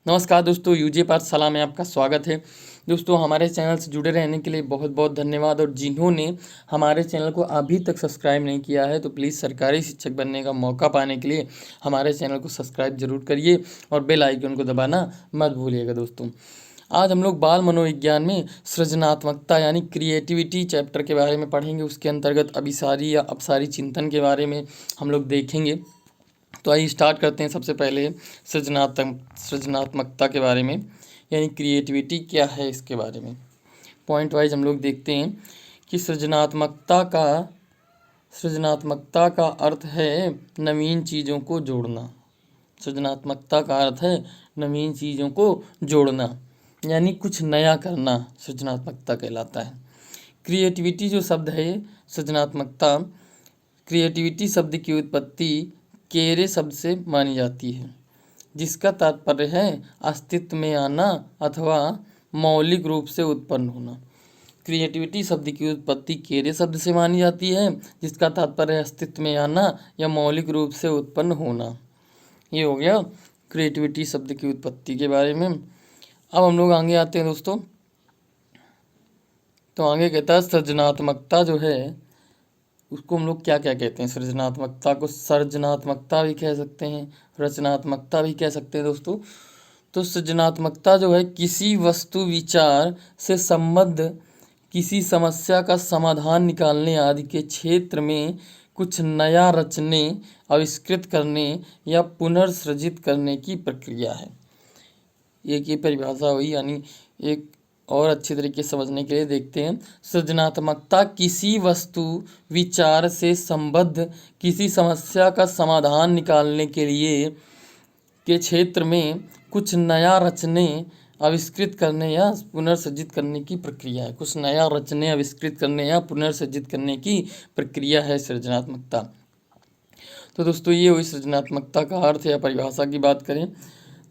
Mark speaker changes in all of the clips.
Speaker 1: नमस्कार दोस्तों, यूजे पाठशाला में आपका स्वागत है। दोस्तों, हमारे चैनल से जुड़े रहने के लिए बहुत बहुत धन्यवाद। और जिन्होंने हमारे चैनल को अभी तक सब्सक्राइब नहीं किया है तो प्लीज़ सरकारी शिक्षक बनने का मौका पाने के लिए हमारे चैनल को सब्सक्राइब जरूर करिए और बेल आइकन को दबाना मत भूलिएगा। दोस्तों, आज हम लोग बाल मनोविज्ञान में सृजनात्मकता यानी क्रिएटिविटी चैप्टर के बारे में पढ़ेंगे। उसके अंतर्गत अभिसारी या अपसारी चिंतन के बारे में हम लोग देखेंगे। तो आइए स्टार्ट करते हैं। सबसे पहले सृजनात्मकता के बारे में यानी क्रिएटिविटी क्या है, इसके बारे में पॉइंट वाइज हम लोग देखते हैं कि सृजनात्मकता का अर्थ है नवीन चीज़ों को जोड़ना। सृजनात्मकता का अर्थ है नवीन चीज़ों को जोड़ना यानी कुछ नया करना सृजनात्मकता कहलाता है। क्रिएटिविटी जो शब्द है, सृजनात्मकता, क्रिएटिविटी शब्द की उत्पत्ति केरे शब्द से मानी जाती है, जिसका तात्पर्य है अस्तित्व में आना अथवा मौलिक रूप से उत्पन्न होना। क्रिएटिविटी शब्द की उत्पत्ति केरे शब्द से मानी जाती है, जिसका तात्पर्य है अस्तित्व में आना या मौलिक रूप से उत्पन्न होना। ये हो गया क्रिएटिविटी शब्द की उत्पत्ति के बारे में। अब हम लोग आगे आते हैं दोस्तों। तो आगे कहता है सृजनात्मकता जो है उसको हम लोग क्या क्या कहते हैं। सृजनात्मकता को सर्जनात्मकता भी कह सकते हैं, रचनात्मकता भी कह सकते हैं दोस्तों। तो सृजनात्मकता जो है किसी वस्तु विचार से संबद्ध किसी समस्या का समाधान निकालने आदि के क्षेत्र में कुछ नया रचने, आविष्कृत करने या पुनर्सृजित करने की प्रक्रिया है। एक ये परिभाषा हुई, यानी एक और अच्छे तरीके से समझने के लिए देखते हैं। सृजनात्मकता किसी वस्तु विचार से संबद्ध किसी समस्या का समाधान निकालने के लिए के क्षेत्र में कुछ नया रचने, आविष्कृत करने या पुनर्सृजित करने की प्रक्रिया है। कुछ नया रचने, आविष्कृत करने या पुनर्सृजित करने की प्रक्रिया है सृजनात्मकता। तो दोस्तों, ये हुई सृजनात्मकता का अर्थ या परिभाषा की बात करें।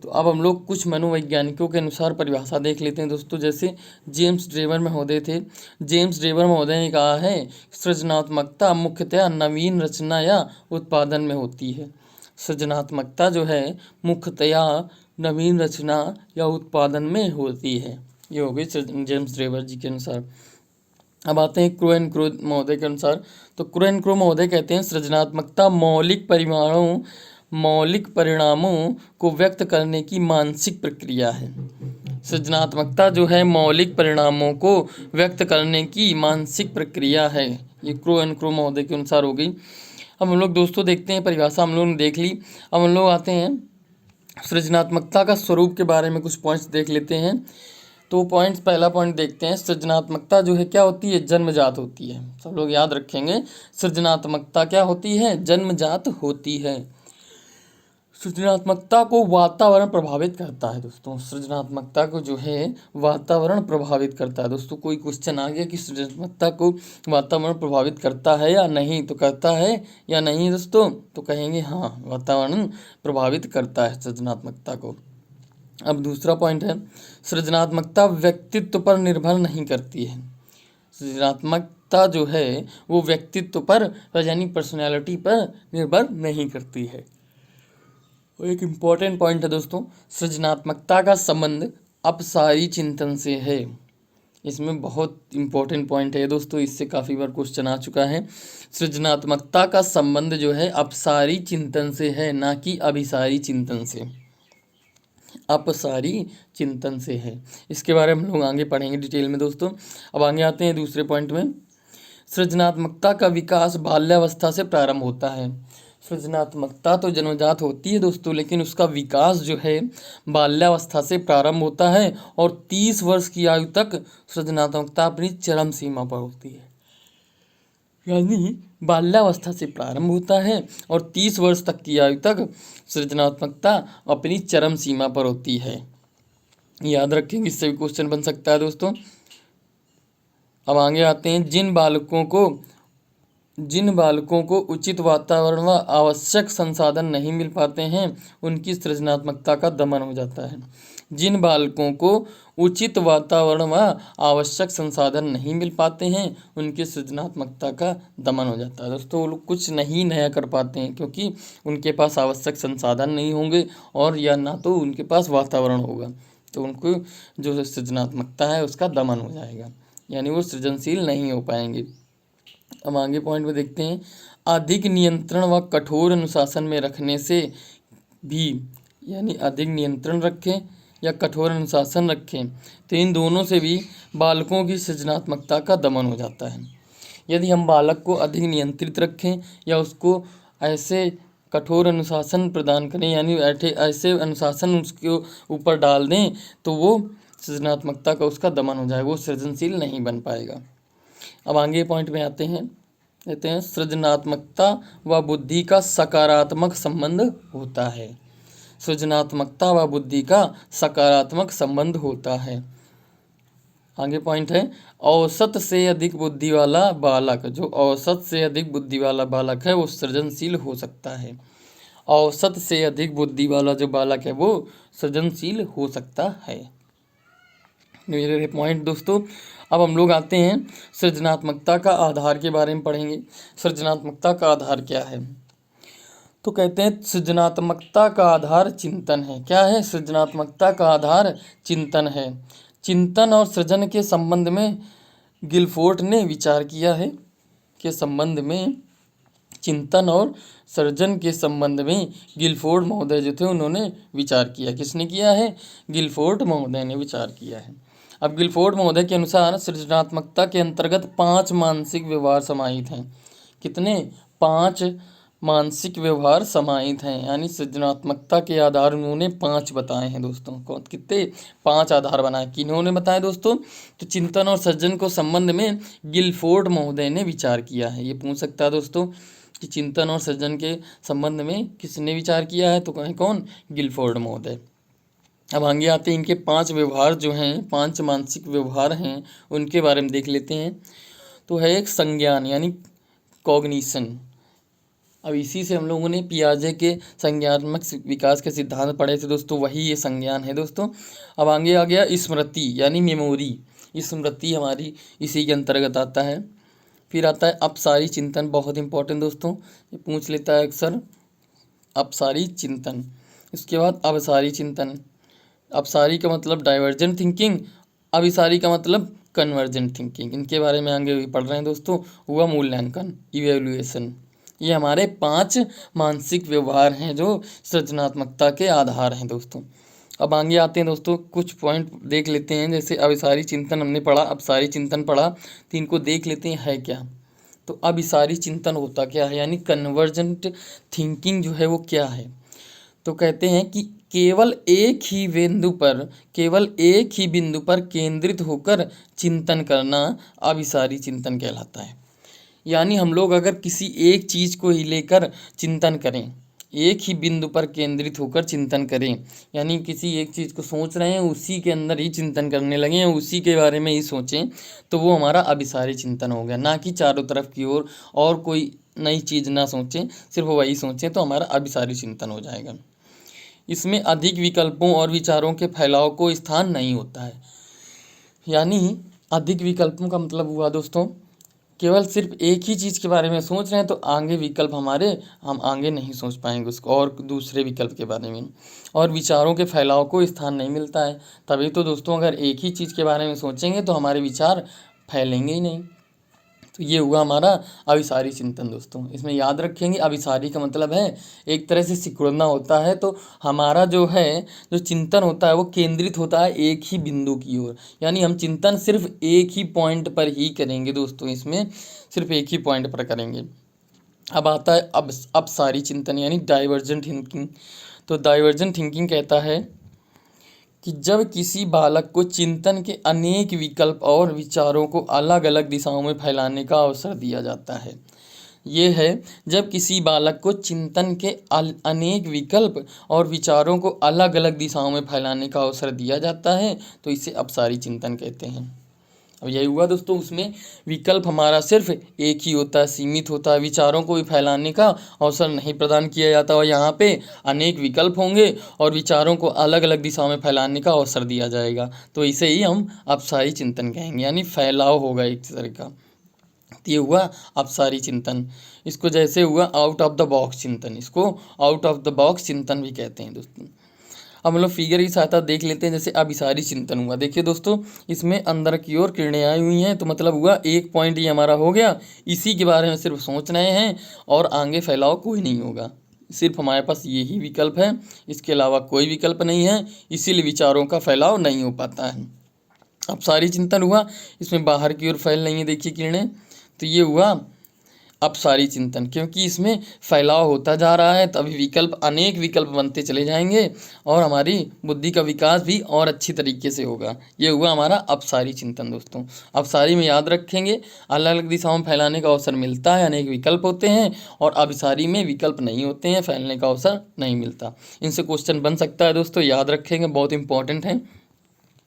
Speaker 1: तो अब हम लोग कुछ मनोवैज्ञानिकों के अनुसार परिभाषा देख लेते हैं दोस्तों। जैसे जेम्स ड्रेवर महोदय थे। जेम्स ड्रेवर महोदय ने कहा है सृजनात्मकता मुख्यतया नवीन रचना या उत्पादन में होती है। सृजनात्मकता जो है मुख्यतया नवीन रचना या उत्पादन में होती है। ये हो गई जेम्स ड्रेवर जी के अनुसार। अब आते हैं क्रो एंड क्रो महोदय के अनुसार। तो क्रो एंड क्रो महोदय कहते हैं सृजनात्मकता मौलिक परिणामों को व्यक्त करने की मानसिक प्रक्रिया है। सृजनात्मकता जो है मौलिक परिणामों को व्यक्त करने की मानसिक प्रक्रिया है। ये क्रो एंड क्रो महोदय के अनुसार हो गई। अब हम लोग दोस्तों देखते हैं, परिभाषा हम लोगों ने देख ली। अब हम लोग आते हैं सृजनात्मकता का स्वरूप के बारे में कुछ पॉइंट्स देख लेते हैं। तो पॉइंट्स, पहला पॉइंट देखते हैं। सृजनात्मकता जो है क्या होती है, जन्मजात होती है। सब लोग याद रखेंगे, सृजनात्मकता क्या होती है, जन्मजात होती है। सृजनात्मकता को वातावरण प्रभावित करता है दोस्तों। सृजनात्मकता को जो है वातावरण प्रभावित करता है। दोस्तों, कोई क्वेश्चन आ गया कि सृजनात्मकता को वातावरण प्रभावित करता है या नहीं, तो करता है या नहीं दोस्तों, तो कहेंगे हाँ, वातावरण प्रभावित करता है सृजनात्मकता को। अब दूसरा पॉइंट है, सृजनात्मकता व्यक्तित्व पर निर्भर नहीं करती है। सृजनात्मकता जो है वो व्यक्तित्व पर यानी पर्सनैलिटी पर निर्भर नहीं करती है। और एक इम्पॉर्टेंट पॉइंट है दोस्तों, सृजनात्मकता का संबंध अपसारी चिंतन से है। इसमें बहुत इम्पोर्टेंट पॉइंट है दोस्तों, इससे काफ़ी बार क्वेश्चन आ चुका है। सृजनात्मकता का संबंध जो है अपसारी चिंतन से है, ना कि अभिसारी चिंतन से। अपसारी चिंतन से है। इसके बारे में हम लोग आगे पढ़ेंगे डिटेल में दोस्तों। अब आगे आते हैं दूसरे पॉइंट में। सृजनात्मकता का विकास बाल्यावस्था से प्रारंभ होता है। सृजनात्मकता तो जन्मजात होती है दोस्तों, लेकिन उसका विकास जो है बाल्यावस्था से प्रारंभ होता है और 30 वर्ष की आयु तक सृजनात्मकता अपनी चरम सीमा पर होती है। यानी बाल्यावस्था से प्रारंभ होता है और 30 वर्ष तक की आयु तक सृजनात्मकता अपनी चरम सीमा पर होती है। याद रखेंगे, इससे भी क्वेश्चन बन सकता है दोस्तों। अब आगे आते हैं, जिन बालकों को उचित वातावरण व आवश्यक संसाधन नहीं मिल पाते हैं उनकी सृजनात्मकता का दमन हो जाता है। जिन बालकों को उचित वातावरण व आवश्यक संसाधन नहीं मिल पाते हैं उनकी सृजनात्मकता का दमन हो जाता है। दोस्तों वो लोग कुछ नहीं नया कर पाते हैं क्योंकि उनके पास आवश्यक संसाधन नहीं होंगे और या ना तो उनके पास वातावरण होगा, तो उनको जो सृजनात्मकता है उसका दमन हो जाएगा, यानी वो सृजनशील नहीं हो पाएंगे। अब आगे पॉइंट में देखते हैं, अधिक नियंत्रण व कठोर अनुशासन में रखने से भी, यानी अधिक नियंत्रण रखें या कठोर अनुशासन रखें तो इन दोनों से भी बालकों की सृजनात्मकता का दमन हो जाता है। यदि हम बालक को अधिक नियंत्रित रखें या उसको ऐसे कठोर अनुशासन प्रदान करें, यानी ऐसे अनुशासन उसके ऊपर डाल दें तो वो सृजनात्मकता का उसका दमन हो जाएगा, वो सृजनशील नहीं बन पाएगा। अब आगे पॉइंट में आते हैं, कहते हैं सृजनात्मकता व बुद्धि का सकारात्मक संबंध होता है। सृजनात्मकता व बुद्धि का सकारात्मक संबंध होता है। आगे पॉइंट है, औसत से अधिक बुद्धि वाला बालक, जो औसत से अधिक बुद्धि वाला बालक है वो सृजनशील हो सकता है। औसत से अधिक बुद्धि वाला जो बालक है वो सृजनशील हो सकता है। मेरे पॉइंट दोस्तों, अब हम लोग आते हैं सृजनात्मकता का आधार के बारे में पढ़ेंगे। सृजनात्मकता का आधार क्या है? तो कहते हैं सृजनात्मकता का आधार चिंतन है। क्या है? सृजनात्मकता का आधार चिंतन है। चिंतन और सृजन के संबंध में गिलफोर्ड ने विचार किया है, के संबंध में चिंतन और सृजन के संबंध में गिलफोर्ड महोदय जो थे उन्होंने विचार किया। किसने किया है? गिलफोर्ड महोदय ने विचार किया है। अब गिलफोर्ड महोदय के अनुसार सृजनात्मकता के अंतर्गत 5 मानसिक व्यवहार समाहित हैं। कितने? 5 मानसिक व्यवहार समाहित हैं, यानी सृजनात्मकता के आधार उन्होंने 5 बताए हैं दोस्तों। कौन कितने? 5 आधार बनाए। किन्होंने बताए दोस्तों? तो चिंतन और सृजन को संबंध में गिलफोर्ड महोदय ने विचार किया है। ये पूछ सकता है दोस्तों कि चिंतन और सृजन के संबंध में किसने विचार किया है? तो कौन? गिलफोर्ड महोदय। अब आगे आते हैं, इनके 5 व्यवहार जो हैं, 5 मानसिक व्यवहार हैं, उनके बारे में देख लेते हैं। तो है एक संज्ञान, यानी कॉग्निशन। अब इसी से हम लोगों ने पियाजे के संज्ञानात्मक विकास के सिद्धांत पढ़े थे दोस्तों, वही ये संज्ञान है दोस्तों। अब आगे आ गया स्मृति, यानी मेमोरी। स्मृति हमारी इसी के अंतर्गत आता है। फिर आता है अपसारी चिंतन, बहुत इंपॉर्टेंट दोस्तों, ये पूछ लेता है अक्सर, अपसारी चिंतन। इसके बाद अवसारी चिंतन। अपसारी का मतलब डाइवर्जेंट थिंकिंग, अभिसारी का मतलब कन्वर्जेंट थिंकिंग। इनके बारे में आगे भी पढ़ रहे हैं दोस्तों। हुआ मूल्यांकन, इवेल्युएशन। ये हमारे 5 मानसिक व्यवहार हैं जो सृजनात्मकता के आधार हैं दोस्तों। अब आगे आते हैं दोस्तों, कुछ पॉइंट देख लेते हैं। जैसे अभिसारी चिंतन हमने पढ़ा, अपसारी चिंतन पढ़ा, तो इनको देख लेते हैं है क्या। तो अभिसारी चिंतन होता क्या है, यानी कन्वर्जेंट थिंकिंग जो है वो क्या है। तो कहते हैं कि केवल एक ही बिंदु पर केंद्रित होकर चिंतन करना अभिसारी चिंतन कहलाता है। यानी हम लोग अगर किसी एक चीज़ को ही लेकर चिंतन करें, एक ही बिंदु पर केंद्रित होकर चिंतन करें, यानी किसी एक चीज़ को सोच रहे हैं उसी के अंदर ही चिंतन करने लगें, उसी के बारे में ही सोचें, तो वो हमारा अभिसारी चिंतन हो गया। ना कि चारों तरफ की ओर और कोई नई चीज़ ना सोचें, सिर्फ वही सोचें, तो हमारा अभिसारी चिंतन हो जाएगा। इसमें अधिक विकल्पों और विचारों के फैलाव को स्थान नहीं होता है। यानी अधिक विकल्पों का मतलब हुआ दोस्तों, केवल सिर्फ एक ही चीज़ के बारे में सोच रहे हैं तो आगे विकल्प हम आगे नहीं सोच पाएंगे उसको और दूसरे विकल्प के बारे में, और विचारों के फैलाव को स्थान नहीं मिलता है। तभी तो दोस्तों अगर एक ही चीज़ के बारे में सोचेंगे तो हमारे विचार फैलेंगे ही नहीं। तो ये हुआ हमारा अभिसारी चिंतन दोस्तों। इसमें याद रखेंगे, अभिसारी का मतलब है एक तरह से सिकुड़ना होता है। तो हमारा जो चिंतन होता है वो केंद्रित होता है एक ही बिंदु की ओर, यानी हम चिंतन सिर्फ एक ही पॉइंट पर ही करेंगे दोस्तों, इसमें सिर्फ एक ही पॉइंट पर करेंगे। अब आता है अपसारी चिंतन, यानी डाइवर्जेंट थिंकिंग। तो डाइवर्जेंट थिंकिंग कहता है कि जब किसी बालक को चिंतन के अनेक विकल्प और विचारों को अलग अलग दिशाओं में फैलाने का अवसर दिया जाता है। ये है जब किसी बालक को चिंतन के अनेक विकल्प और विचारों को अलग अलग दिशाओं में फैलाने का अवसर दिया जाता है तो इसे अपसारी चिंतन कहते हैं। अब यही हुआ दोस्तों, उसमें विकल्प हमारा सिर्फ एक ही होता है, सीमित होता है, विचारों को भी फैलाने का अवसर नहीं प्रदान किया जाता। और यहाँ पे अनेक विकल्प होंगे और विचारों को अलग अलग दिशाओं में फैलाने का अवसर दिया जाएगा। तो इसे ही हम अपसारी चिंतन कहेंगे, यानी फैलाव होगा एक तरह का। तो ये हुआ अपसारी चिंतन। इसको जैसे हुआ आउट ऑफ द बॉक्स चिंतन, इसको आउट ऑफ द बॉक्स चिंतन भी कहते हैं दोस्तों। अब हम लोग फिगर की सहायता देख लेते हैं। जैसे अभिसारी चिंतन हुआ, देखिए दोस्तों, इसमें अंदर की ओर किरणें आई हुई हैं, तो मतलब हुआ एक पॉइंट ये हमारा हो गया, इसी के बारे में सिर्फ सोच रहे हैं और आगे फैलाव कोई नहीं होगा, सिर्फ हमारे पास यही विकल्प है, इसके अलावा कोई विकल्प नहीं है, इसीलिए विचारों का फैलाव नहीं हो पाता है। अपसारी चिंतन हुआ, इसमें बाहर की ओर फैल रही है देखिए किरणें, तो ये हुआ अपसारी चिंतन, क्योंकि इसमें फैलाव होता जा रहा है, तभी विकल्प अनेक विकल्प बनते चले जाएंगे और हमारी बुद्धि का विकास भी और अच्छी तरीके से होगा। ये हुआ हमारा अपसारी चिंतन दोस्तों। अपसारी में याद रखेंगे, अलग अलग दिशाओं में फैलाने का अवसर मिलता है, अनेक विकल्प होते हैं, और अभिसारी में विकल्प नहीं होते हैं, फैलने का अवसर नहीं मिलता। इनसे क्वेश्चन बन सकता है दोस्तों, याद रखेंगे, बहुत इंपॉर्टेंट है।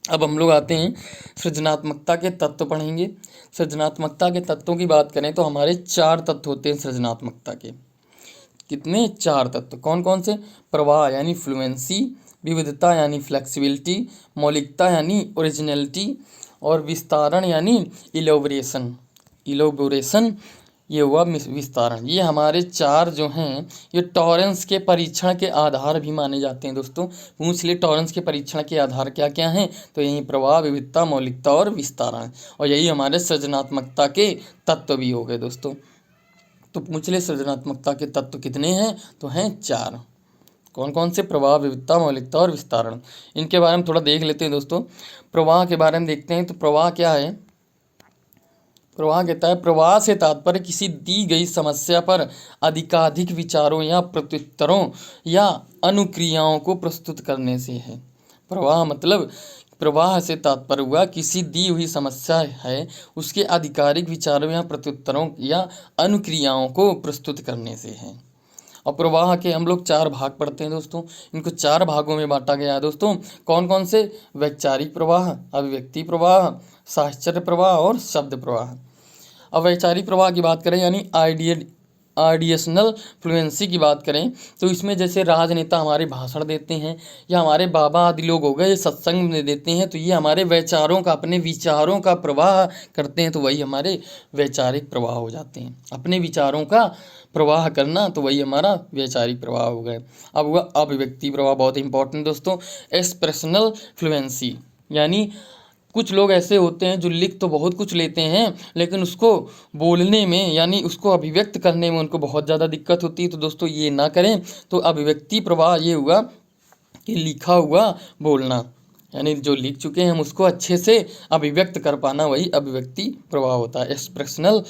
Speaker 1: अब हम लोग आते हैं सृजनात्मकता के तत्व पढ़ेंगे। सृजनात्मकता के तत्वों की बात करें तो हमारे 4 तत्व होते हैं सृजनात्मकता के। कितने? 4 तत्व। कौन कौन से? प्रवाह यानी फ्लुएंसी, विविधता यानी फ्लेक्सिबिलिटी, मौलिकता यानी ओरिजिनलिटी, और विस्तारण यानी इलोबरेशन। ये हुआ विस्तारण। ये हमारे 4 जो हैं, ये टॉरेंस के परीक्षण के आधार भी माने जाते हैं दोस्तों। पूछ लिए टॉरेंस के परीक्षण के आधार क्या क्या हैं, तो यही प्रवाह, विविधता, मौलिकता और विस्तारण, और यही हमारे सृजनात्मकता के तत्व भी हो गए दोस्तों। तो पूछ लिए सृजनात्मकता के तत्व कितने हैं, तो हैं 4। कौन कौन से? प्रवाह, विविधता, मौलिकता और विस्तारण। इनके बारे में थोड़ा देख लेते हैं दोस्तों। प्रवाह के बारे में देखते हैं, तो प्रवाह क्या है? प्रवाह कहता है, प्रवाह से तात्पर्य किसी दी गई समस्या पर अधिकाधिक विचारों या प्रत्युत्तरों या अनुक्रियाओं को प्रस्तुत करने से है। प्रवाह मतलब, प्रवाह से तात्पर्य हुआ किसी दी हुई समस्या है, उसके आधिकारिक विचारों या प्रत्युत्तरों या अनुक्रियाओं को प्रस्तुत करने से है। और प्रवाह के हम लोग 4 भाग पढ़ते हैं दोस्तों। इनको 4 भागों में बांटा गया है दोस्तों। कौन कौन से? वैचारिक प्रवाह, अभिव्यक्ति प्रवाह, साहचर्य प्रवाह और शब्द प्रवाह। अब वैचारिक प्रवाह की बात करें, यानी आइडिएशनल फ्लुएंसी की बात करें, तो इसमें जैसे राजनेता हमारे भाषण देते हैं, या हमारे बाबा आदि लोग हो गए सत्संग में देते हैं, तो ये हमारे वैचारों का, अपने विचारों का प्रवाह करते हैं, तो वही हमारे वैचारिक प्रवाह हो जाते हैं। अपने विचारों का प्रवाह करना, तो वही हमारा वैचारिक प्रवाह हो गए। अब हुआ अभिव्यक्ति प्रवाह, बहुत इंपॉर्टेंट दोस्तों। एक्सप्रेशनल फ्लुएंसी, यानी कुछ लोग ऐसे होते हैं जो लिख तो बहुत कुछ लेते हैं, लेकिन उसको बोलने में, यानी उसको अभिव्यक्त करने में उनको बहुत ज़्यादा दिक्कत होती है। तो दोस्तों ये ना करें। तो अभिव्यक्ति प्रवाह ये हुआ कि लिखा हुआ बोलना, यानी जो लिख चुके हैं हम उसको अच्छे से अभिव्यक्त कर पाना, वही अभिव्यक्ति प्रवाह होता है, एक्सप्रेशनल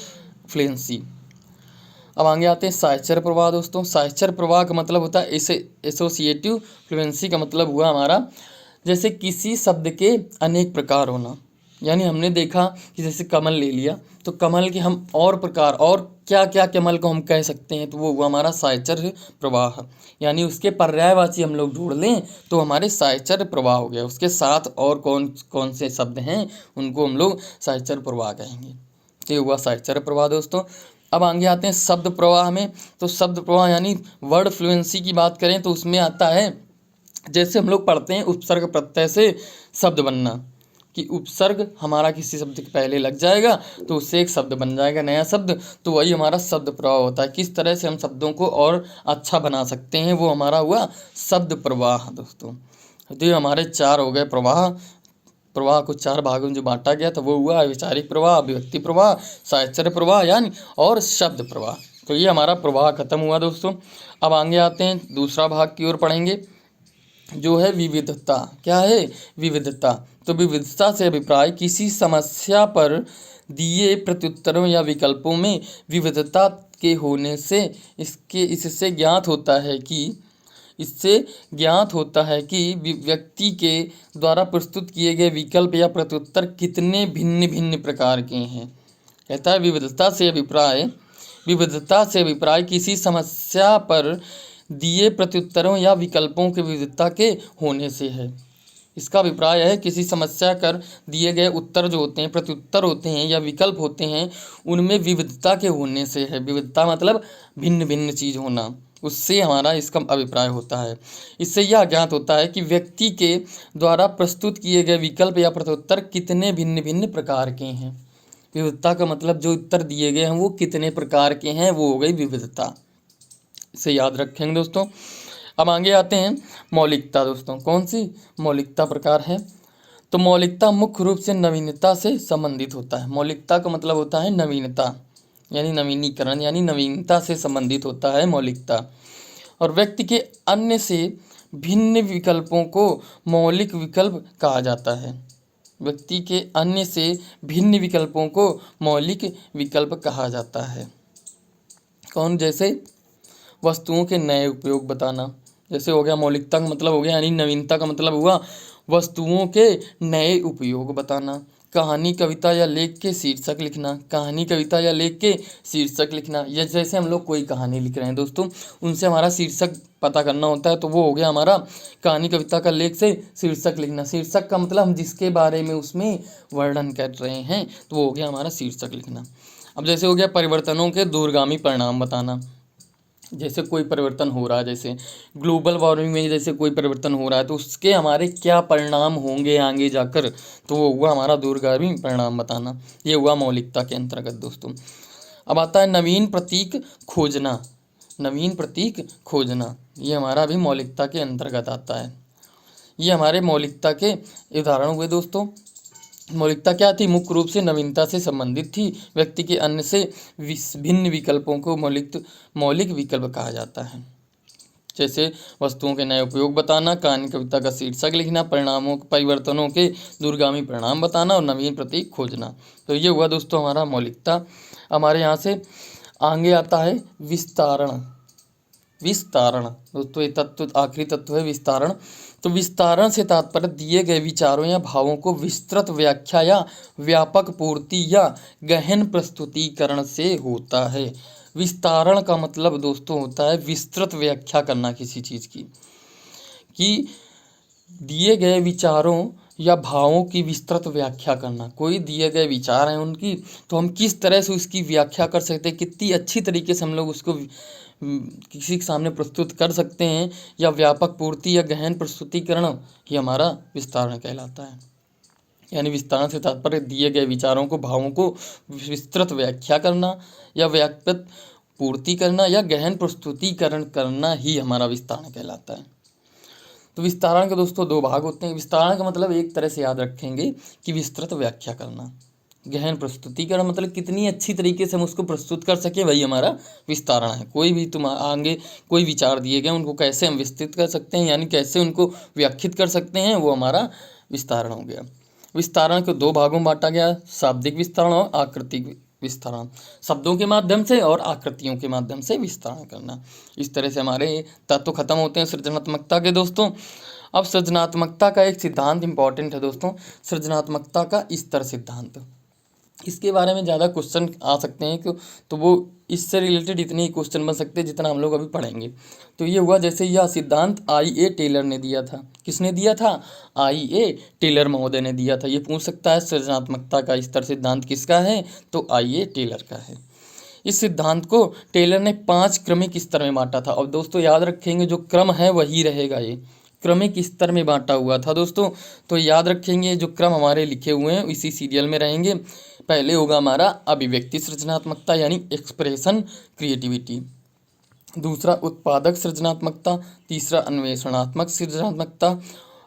Speaker 1: फ्लुएंसी। अब आगे आते हैं साहचर्य प्रवाह दोस्तों। साहचर्य प्रवाह का मतलब होता है एसोसिएटिव फ्लुएंसी का मतलब हुआ हमारा, जैसे किसी शब्द के अनेक प्रकार होना। यानी हमने देखा कि जैसे कमल ले लिया, तो कमल के हम और प्रकार, और क्या क्या कमल को हम कह सकते हैं, तो वो हुआ हमारा साहचर्य प्रवाह। यानी उसके पर्यायवाची हम लोग ढूंढ लें तो हमारे साहचर्य प्रवाह हो गया। उसके साथ और कौन कौन से शब्द हैं, उनको हम लोग साहचर्य प्रवाह कहेंगे। तो ये हुआ साहचर्य प्रवाह दोस्तों। अब आगे आते हैं शब्द प्रवाह में। तो शब्द प्रवाह यानी वर्ड फ्लुएंसी की बात करें तो उसमें आता है, जैसे हम लोग पढ़ते हैं उपसर्ग प्रत्यय से शब्द बनना, कि उपसर्ग हमारा किसी शब्द के पहले लग जाएगा तो उससे एक शब्द बन जाएगा, नया शब्द, तो वही हमारा शब्द प्रवाह होता है। किस तरह से हम शब्दों को और अच्छा बना सकते हैं, वो हमारा हुआ शब्द प्रवाह दोस्तों। तो ये हमारे 4 हो गए प्रवाह। प्रवाह को 4 भागों में जो बांटा गया था वो हुआ वैचारिक प्रवाह, अभिव्यक्ति प्रवाह, साहचर्य प्रवाह यानी और शब्द प्रवाह। तो ये हमारा प्रवाह खत्म हुआ दोस्तों। अब आगे आते हैं दूसरा भाग की ओर पढ़ेंगे, जो है विविधता। क्या है? विविधता। तो विविधता से अभिप्राय किसी समस्या पर दिए प्रत्युत्तरों या विकल्पों में विविधता के होने से इससे ज्ञात होता है कि व्यक्ति के द्वारा प्रस्तुत किए गए विकल्प या प्रत्युत्तर कितने भिन्न भिन्न प्रकार के हैं। कहता है विविधता से अभिप्राय किसी समस्या पर दिए प्रत्युत्तरों या विकल्पों के विविधता के होने से है। इसका अभिप्राय है किसी समस्या कर दिए गए उत्तर जो होते हैं, प्रत्युत्तर होते हैं या विकल्प होते हैं, उनमें विविधता के होने से है। विविधता मतलब भिन्न भिन्न चीज़ होना, उससे हमारा इसका अभिप्राय होता है। इससे यह ज्ञात होता है कि व्यक्ति के द्वारा प्रस्तुत किए गए विकल्प या प्रत्युत्तर कितने भिन्न भिन्न प्रकार के हैं। विविधता का मतलब जो उत्तर दिए गए हैं वो कितने प्रकार के हैं, वो हो गई विविधता। इसे याद रखेंगे दोस्तों। अब आगे आते हैं मौलिकता। दोस्तों कौन सी मौलिकता प्रकार है? तो मौलिकता मुख्य रूप से नवीनता से संबंधित होता है। मौलिकता का मतलब होता है नवीनता, यानी नवीनीकरण, यानी नवीनता से संबंधित होता है मौलिकता। और व्यक्ति के अन्य से भिन्न विकल्पों को मौलिक विकल्प कहा जाता है। व्यक्ति के अन्य से भिन्न विकल्पों को मौलिक विकल्प कहा जाता है। कौन? जैसे वस्तुओं के नए उपयोग बताना, जैसे हो गया मौलिकता का मतलब हो गया, यानी नवीनता का मतलब हुआ वस्तुओं के नए उपयोग बताना। कहानी, कविता या लेख के शीर्षक लिखना। कहानी, कविता या लेख के शीर्षक लिखना, या जैसे हम लोग कोई कहानी लिख रहे हैं दोस्तों, उनसे हमारा शीर्षक पता करना होता है, तो वो हो गया हमारा कहानी, कविता का लेख से शीर्षक लिखना। शीर्षक का मतलब हम जिसके बारे में उसमें वर्णन कर रहे हैं, तो वो हो गया हमारा शीर्षक लिखना। अब जैसे हो गया परिवर्तनों के दूरगामी परिणाम बताना। जैसे कोई परिवर्तन हो रहा है, जैसे ग्लोबल वार्मिंग में जैसे कोई परिवर्तन हो रहा है, तो उसके हमारे क्या परिणाम होंगे आगे जाकर, तो वो हुआ हमारा दूरगामी परिणाम बताना। ये हुआ मौलिकता के अंतर्गत दोस्तों। अब आता है नवीन प्रतीक खोजना। नवीन प्रतीक खोजना, ये हमारा भी मौलिकता के अंतर्गत आता है। ये हमारे मौलिकता के उदाहरण हुए दोस्तों। मौलिकता क्या थी? मुख्य रूप से नवीनता से संबंधित थी। व्यक्ति के अन्य से भिन्न विकल्पों को मौलिक विकल्प कहा जाता है। जैसे वस्तुओं के नए उपयोग बताना, कहानी, कविता का शीर्षक लिखना, परिवर्तनों के दूरगामी परिणाम बताना और नवीन प्रतीक खोजना। तो ये हुआ दोस्तों हमारा मौलिकता। हमारे यहाँ से आगे आता है विस्तारण। विस्तारण दोस्तों, ये तत्व आखिरी तत्व है विस्तारण। तो विस्तारण से तात्पर्य दिए गए विचारों या भावों को विस्तृत व्याख्या या व्यापक पूर्ति या गहन प्रस्तुतिकरण से होता है। विस्तारण का मतलब दोस्तों होता है विस्तृत व्याख्या करना किसी चीज़ की, कि दिए गए विचारों या भावों की विस्तृत व्याख्या करना। कोई दिए गए विचार हैं उनकी, तो हम किस तरह से उसकी व्याख्या कर सकते हैं, कितनी अच्छी तरीके से हम लोग उसको किसी के सामने प्रस्तुत कर सकते हैं, या व्यापक पूर्ति या गहन प्रस्तुतिकरण, ये हमारा विस्तारण कहलाता है। यानी विस्तारण से तात्पर्य दिए गए विचारों को, भावों को विस्तृत व्याख्या करना या व्यापक पूर्ति करना या गहन प्रस्तुतिकरण करना ही हमारा विस्तारण कहलाता है। तो विस्तारण के दोस्तों दो भाग होते हैं। विस्तारण का मतलब एक तरह से याद रखेंगे कि विस्तृत व्याख्या करना। गहन प्रस्तुतिकरण मतलब कितनी अच्छी तरीके से हम उसको प्रस्तुत कर सकें, वही हमारा विस्तारण है। कोई भी तुम आगे कोई विचार दिए गए, उनको कैसे हम विस्तृत कर सकते हैं, यानी कैसे उनको व्याख्यात कर सकते हैं, वो हमारा विस्तारण हो गया। विस्तारण को दो भागों में बांटा गया, शाब्दिक विस्तारण और आकृतिक विस्तारण। शब्दों के माध्यम से और आकृतियों के माध्यम से विस्तारण करना। इस तरह से हमारे तत्व खत्म होते हैं सृजनात्मकता के दोस्तों। अब सृजनात्मकता का एक सिद्धांत इंपॉर्टेंट है दोस्तों, सृजनात्मकता का स्तर सिद्धांत। इसके बारे में ज़्यादा क्वेश्चन आ सकते हैं, क्यों तो वो इससे रिलेटेड इतने ही क्वेश्चन बन सकते हैं जितना हम लोग अभी पढ़ेंगे। तो ये हुआ, जैसे यह सिद्धांत I.A. टेलर ने दिया था। किसने दिया था? I.A. टेलर महोदय ने दिया था। ये पूछ सकता है सृजनात्मकता का स्तर सिद्धांत किसका है, तो I.A. टेलर का है। इस सिद्धांत को टेलर ने 5 क्रमिक स्तर में बांटा था। और दोस्तों याद रखेंगे जो क्रम है वही रहेगा, ये क्रमिक स्तर में बांटा हुआ था दोस्तों। तो याद रखेंगे जो क्रम हमारे लिखे हुए हैं इसी सीरियल में रहेंगे। पहले होगा हमारा अभिव्यक्ति सृजनात्मकता यानी एक्सप्रेशन क्रिएटिविटी, दूसरा उत्पादक सृजनात्मकता, तीसरा अन्वेषणात्मक सृजनात्मकता,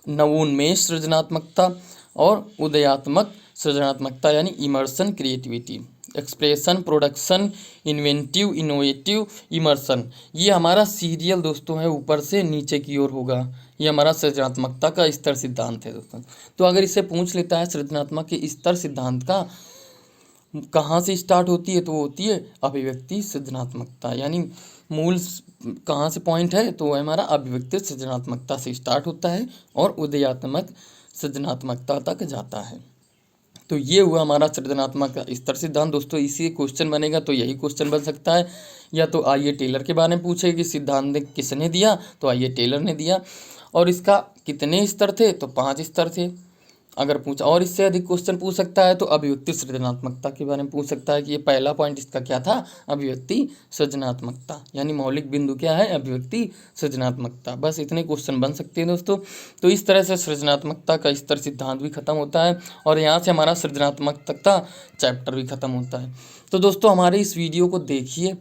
Speaker 1: नवोन्मेष सृजनात्मकता और उदयात्मक सृजनात्मकता यानी immersion creativity. Expression, production, inventive, innovative, immersion, ये हमारा सीरियल दोस्तों है, ऊपर से नीचे की ओर होगा। ये हमारा सृजनात्मकता का स्तर सिद्धांत है दोस्तों। तो अगर इससे पूछ लेता है सृजनात्मक के स्तर सिद्धांत का कहाँ से स्टार्ट होती है, तो वो होती है अभिव्यक्ति सृजनात्मकता, यानी मूल कहाँ से पॉइंट है, तो वो हमारा अभिव्यक्ति सृजनात्मकता से स्टार्ट होता है और उदयात्मक सृजनात्मकता तक जाता है। तो ये हुआ हमारा सृजनात्मक स्तर सिद्धांत दोस्तों। इसी क्वेश्चन बनेगा तो यही क्वेश्चन बन सकता है, या तो आइए टेलर के बारे में पूछे कि सिद्धांत किसने दिया, तो आइए टेलर ने दिया। और इसका कितने स्तर थे, तो 5 स्तर थे अगर पूछा। और इससे अधिक क्वेश्चन पूछ सकता है तो अभिव्यक्ति सृजनात्मकता के बारे में पूछ सकता है कि ये पहला पॉइंट इसका क्या था, अभिव्यक्ति सृजनात्मकता, यानी मौलिक बिंदु क्या है, अभिव्यक्ति सृजनात्मकता। बस इतने क्वेश्चन बन सकते हैं दोस्तों। तो इस तरह से सृजनात्मकता का स्तर सिद्धांत भी खत्म होता है और यहाँ से हमारा सृजनात्मकता चैप्टर भी खत्म होता है। तो दोस्तों हमारे इस वीडियो को देखिए